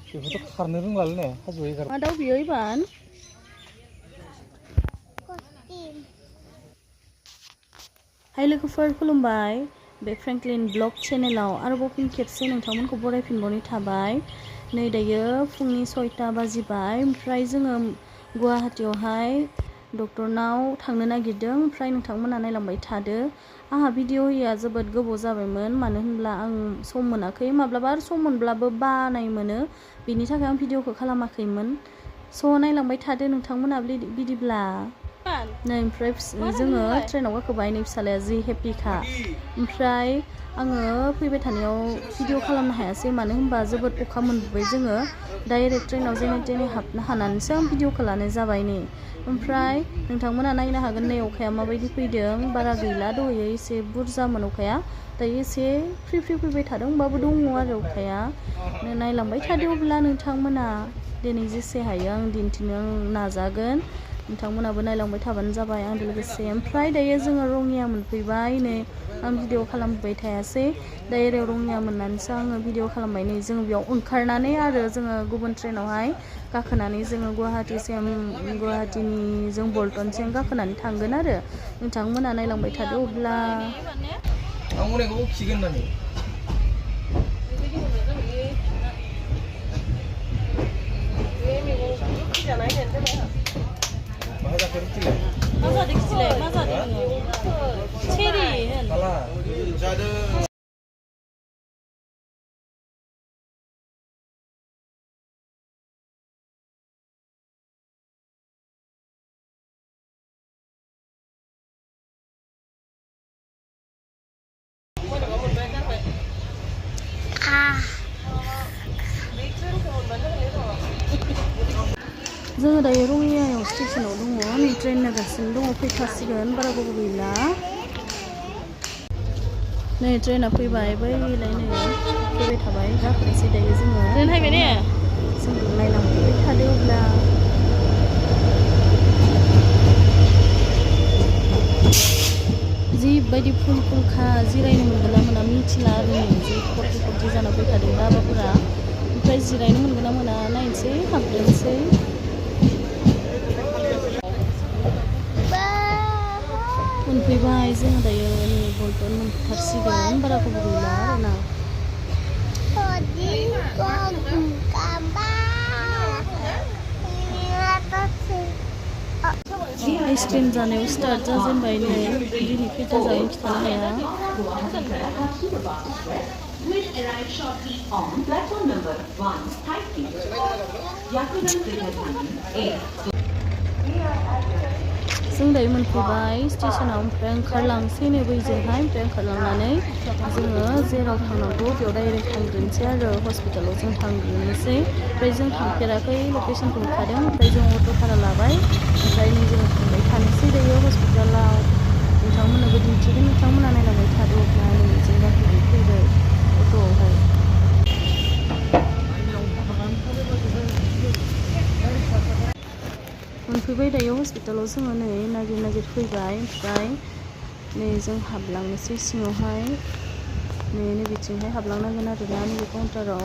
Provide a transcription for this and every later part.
बेखौथ' खारनो रोंलालै ने हाजोआव एगार मा दाउ बियो इबान हाय लोगोफोर खुलुमबाय बे फ्रेंकलिन ब्लग चेनेलाव आरोबाव फिन खेबसे नोंथांमोनखौ बरायफिनबावनाय थाबाय नै दायो फुंनि 6टा बाजिबाय ओमफ्राय जोङो गुवाहाटीयावहाय डक्टरनाव थांनो नागिरदों ओमफ्राय नोंथांमोना नायलांबाय थादो आंहा भिडिअ होया जोबोद गोबाव जाबायमोन मानो होनब्ला आं सम मोनाखै माब्लाबा सम मोनब्लाबो बानाय मोनो बिनि थाखाय आं भिडिअखौ खालामाखैमोन स' नायलांबाय थादो नोंथांमोना बिदिब्ला नै ओमफ्राय जोङो ट्रेनाव गाखोबाय नै फिसालाया जि हेपिखा ओमफ्राय आङो फैबाय थानायाव भिडिअ खालामनो हायासै मानो होनबा जोबोद अखा मोनबोबाय जोङो डाइरेक्ट ट्रेनाव जेने तेने हाबनो हानानैसो आं भिडिअखौ लानाय जाबाय नै ओमफ्राय नोंथांमोना नायनो हागोन नै अखाया माबायदि फैदों बारा गैला दहायो एसे बुरजामोन अखाया दायो एसे फ्रि फ्रि फैबाय थादों होमबाबो दङ आरो अखाया नायलांबाय थादो अब्ला नोंथांमोना दिनै जेसे हायो आं दिन्थिनो नाजागोन नोंथांमोनाबो नायलांबाय थाबानो जाबाय आंजों लोगोसे ओमफ्राय दायो जोङो रङिया मोनफैबाय नै आं भिडिअ खालामबाय थायासै डाइरेक्ट रङिया मोननानैसो आङो भिडिअ खालामबाय नै जोङो बेयाव ओंखारनानै आरो जोङो गुबुन ट्रेनावहाय गाखोनानै जोङो गुवाहाटीनि जों बल्टनसिम गाखोनानै थांगोन आरो नोंथांमोना नायलांबाय थादो अब्ला आं अनेकखौ खिगोन होननानै मा जादों चेरि जोङो दायो रङियायाव स्टेसनाव दङ नै ट्रेन नागासिनो दङ फैखासिगोन बारा गोबाव गैला नै ट्रेना फैबाय बैलाय नै फैबाय थाबाय गाखोनोसै दायो जोङो जों नायलांबाय थादो अब्ला जिबायदि फुलखा जिरायनो मोनगोन ना मोना मिथिला आरो नै जि फर्टि जाना फैखादों दाबाफोरा ओमफ्राय जिरायनो मोनगोन ना मोना नायनोसै हाबदोंसै मोनफैबाय जोङो दायो नै बल्टन मोनथारसिगोन बारा गोबाव गैला आरोना आइसक्रिम जानायाव स्टार्ट जाजेनबाय नै दिनै खैथा जागोन खिथानो हाया जों दायो मोनफैबाय स्टेसनाव ओमफ्राय ओंखारलांसै नै बैजोंहाय ओमफ्राय ओंखारलांनानै जोङो जेराव थांनांगौ बेयाव डाइरेक्ट थांग्रोनोसै आरो हस्पिटालाव जों थांग्रोनोसै ओमफ्राय जों थांफेराखै लकेसनखौ नुखादों ओमफ्राय जों अट' भारा लाबाय ओमफ्राय नै जों थांबाय थानोसै दायो हस्पिटालाव नोंथांमोननोबो दिन्थिगोन नोंथांमोना नायलांबाय थादो अब्ला नै जों गाखोनानै फैबाय अट'आवहाय मोनफैबाय दायो हस्पिटालाव जोङो नै नागिर फैबाय ओमफ्राय नै जों हाबलांनोसै सिङावहाय नै बिथिंहाय हाबलांनांगोन आरोना नैबे काउन्टाराव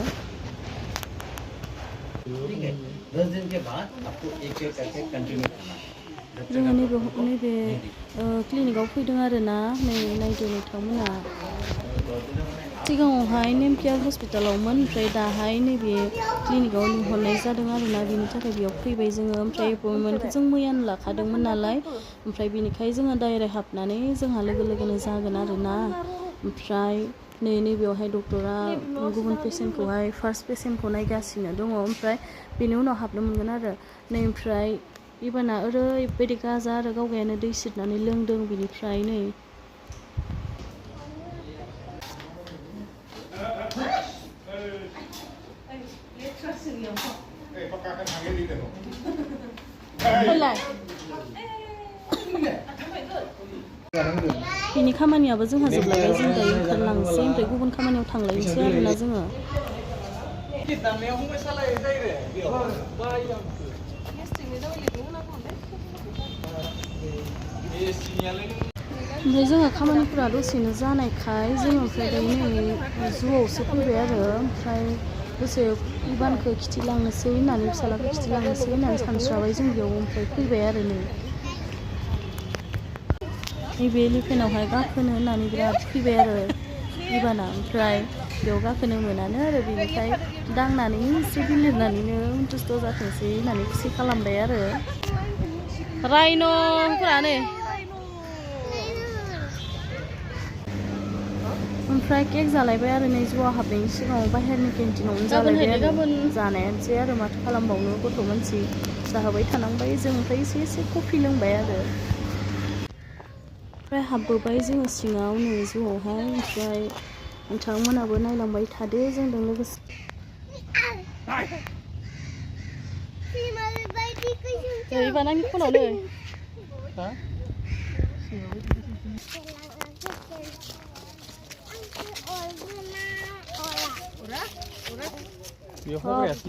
जोङो नैबे क्लिनिकआव फैदों आरोना नै नायदो नोंथांमोना सिगाङावहाय नेमकेयार हस्पिटालावमोन ओमफ्राय दाहाय नैबे क्लिनिकआव लिंहरनाय जादों आरोना बेनि थाखाय बेयाव फैबाय जोङो ओमफ्राय एपइन्टमेन्टखौ जों मैयानो लाखादोंमोन नालाय ओमफ्राय बेनिखाय जोङो डाइरेक्ट हाबनानै जोंहा लोगोनो जागोन आरोना ओमफ्राय नैबेयावहाय डक्टरा गुबुन पेसेन्टखौहाय फार्स्ट पेसेन्टखौ नायगासिनो दङ ओमफ्राय बेनि उनाव हाबनो मोनगोन आरो नै ओमफ्राय इबाना ओरैबायदि गाजा आरो गावगायानो दै सिरनानै लोंदों बिनिफ्राय नै बिनि खामानियाबो जोंहा जोबलायबाय जों दायो ओंखारलांसै ओमफ्राय गुबुन खामानियाव थांलायनोसै आरोना जोङो ओमफ्राय जोंहा खामानिफोरा दसेनो जानायखाय जोङो ओमफ्राय दायो नै जुआवसो फैबाय आरो ओमफ्राय दसे इबानखौ खिथिलांनोसै होननानै फिसालाखौ खिथिलांनोसै होननानै सानस्राबाय जों बेयाव ओमफ्राय फैबाय आरो नै नैबे एलिफेन्टआवहाय गाखोनो होननानै बिराद फैबाय आरो इबाना ओमफ्राय बेयाव गाखोनो मोनानो आरो बेनिफ्राय दांनानै एसे बिलिरनानैनो दुस्थ' जाथोंसै होननानै खुसि खालामबाय आरो रायन'फोरा नै ओमफ्राय केक जालायबाय आरो नै जुआव हाबनायनि सिगाङाव बाहेरनि केन्टिनावनो जालायबाय आरो जानायानोसै आरो माथो खालामबावनो गथ' मानसि जाहोबाय थानांबाय जों ओमफ्राय एसे कफि लोंबाय आरो ओमफ्राय हाबबोबाय जोङो सिङाव नै जुआवहाय ओमफ्राय नोंथांमोनाबो नायलांबाय थादो जोंजों लोगोसे बानानि फनाव नै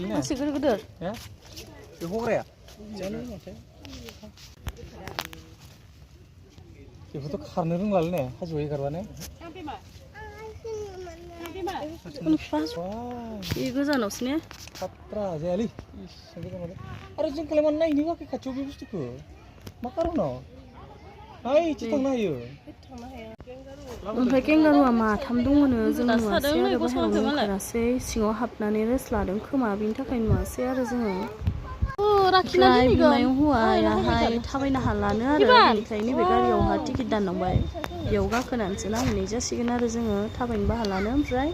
masih gede-gede ya di Korea बेफोरथ' खारनो रोंलालै ने हाजोआव एगारबानो बे गोजानावसो ने खात्रा जायालै आरो जोंखौलाय मानो नायनो होआखै खाथियाव बे बुस्थुखौ मा कारनाव इथि थांनो हायो ओमफ्राय केंगारुआ माथाम दङनो जों नुवासै आरो बाहेरायावनो ओंखारासै सिङाव हाबनानै रेस्ट लादों खोमा बेनि थाखाय नुवासै आरो जोङो ओमफ्राय बिमायं हौवायाहाय थाबायनो हालानो आरो बेनिखायनो नैबे गारियावहा टिकेट दाननांबाय बेयाव गाखोनानैसो नायहैनाय जासिगोन आरो जोङो थाबायनोबो हालानो ओमफ्राय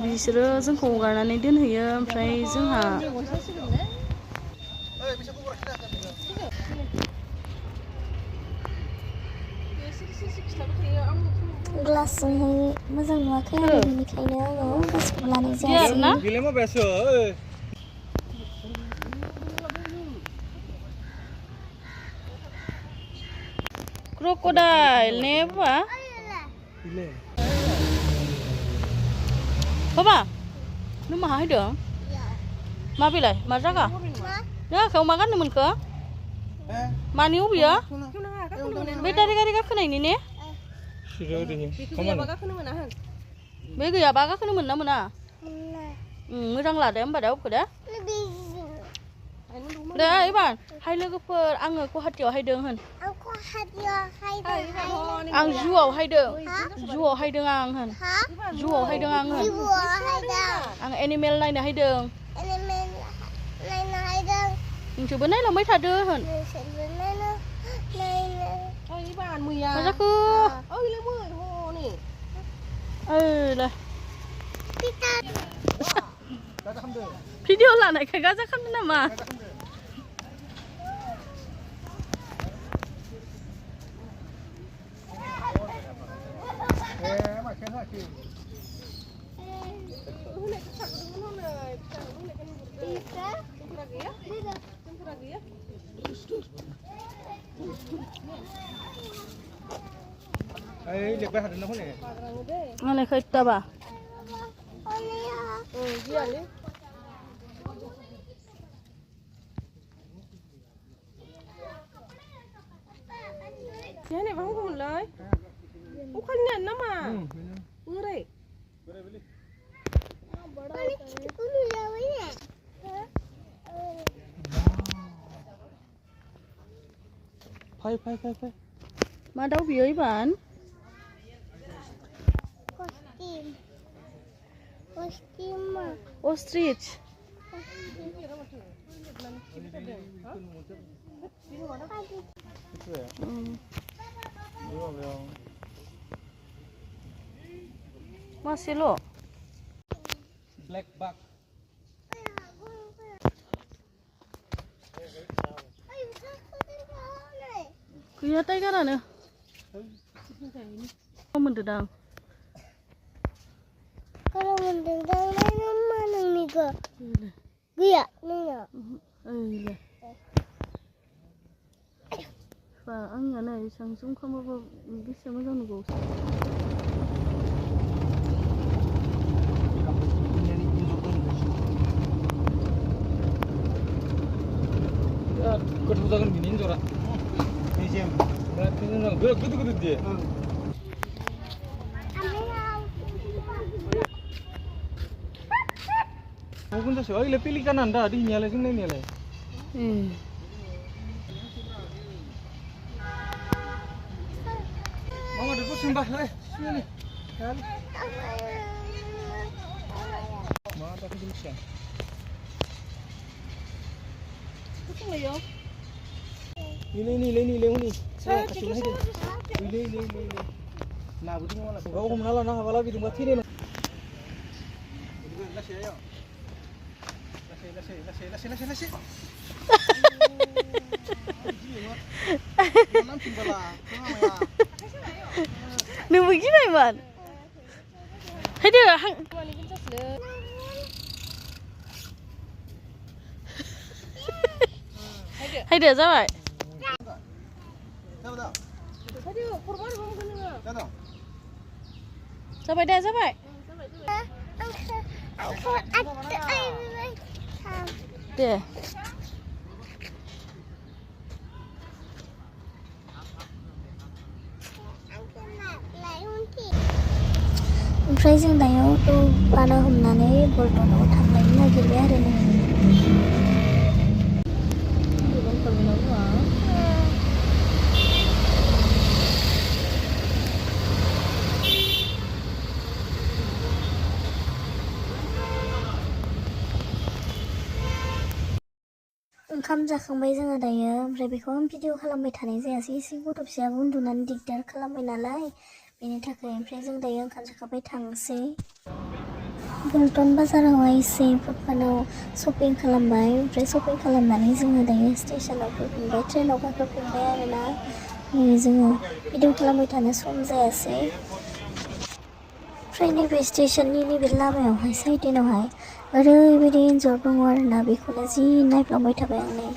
बिसोरो जोंखौ हगारनानै दोनहैयो ओमफ्राय जोंहा ग्लासजोंहाय मोजां नुवाखै आरो बेनिखायनो आङो गासिखौबो लानाय जायासै crocodile ne apa? Papa, lu mah hai dong? Ma bilai, ma jaga? Ya, kau makan nemen ke? Mani ubi ya? Beda riga kena ini ne? Be gaya baga kena mana mana? Moजां लादो होमबा दा उखौ दा इबान हाय लोगोफोर आङो गुवाहाटीयाव हायदों होन आं जुआव हायदों आं होन जुआव हायदों आं होन आं एनिमेल नायनो हायदों नोंसोरबो नायलांबाय थादो होन मा जाखो भिडिअ लानायखाय गाजा खालामदों नामा Mana kita ba? Thế này không còn lời. Cũng không nhận lắm mà. Ưa đây. Phai. Mà đâu bị ấy bạn? Ostrich. Masih lo? Black buck. Gaya tiger ana. Mendedang. Kalau mendedang mana nih ke? Gaya nih. Iya. Và anh nhà này sáng sớm không bao biết xem nó ra ngủ. Ketutupan gini jora. Museum. Berarti Gede dia. Mungkin tuh soalnya pilih kanan dah, di nyala sini nyala. Mama duduk sembah, sini. Kali. Mama tak dulu siang. Ini. Saya kasih lagi. Ini. Nah, butuh mana? Kau kemana lah? Nah, apa lagi tunggu sini. Lasih. Nung begini man. Hai dia hang. Hai dia sampai. Sampai dah sampai. Dia. ओमफ्राय जों दायोथ' बाना हमनानै बल्टनाव थांलायनो नागिरबाय आरो ओंखाम जाखांबाय जोङो दायो ओमफ्राय बेखौ आं भिडिअ खालामबाय थानाय जायासै एसे गथ' फिसायाबो उन्दुनानै दिगदार खालामबाय नालाय बेनि थाखाय ओमफ्राय जों दायो ओंखाम जाखांबाय थांसै बल्टन बाजारावहाय एसे फुटपाथाव शपिं खालामबाय ओमफ्राय शपिं खालामनानै जोङो दायो स्टेशनाव फैफिनबाय ट्रेनाव गाखोफिनबाय आरोना जोङो भिडिअ खालामबाय थानो सम जायासै ओमफ्राय नैबे स्टेशननि नैबे लामायावहाय साइडेनावहाय ओरैबायदि एन्जर दङ आरोना बेखौनो जि नायफ्लांबाय थाबाय आं नै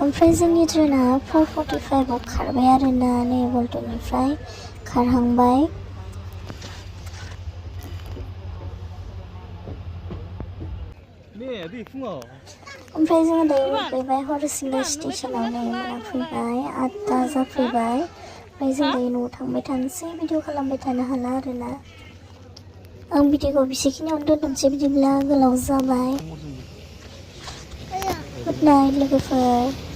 ओमफ्राय जोंनि ट्रेना 4:45 आव खारबाय आरोना नै बल्टननिफ्राय खारहांबाय ओमफ्राय जोङो दायो मोनफैबाय हरिसिंगा स्टेशनाव नै मोनाफैबाय 8टा जाफैबाय ओमफ्राय जों दायो न'आव थांबाय थानोसै भिडिअ खालामबाय थानो हाला आरोना आं भिडिअखौ बेसेखिनियावनो दोनथ'नोसै बिदिब्ला गोलाव जाबाय गुड नाइट लोगोफोर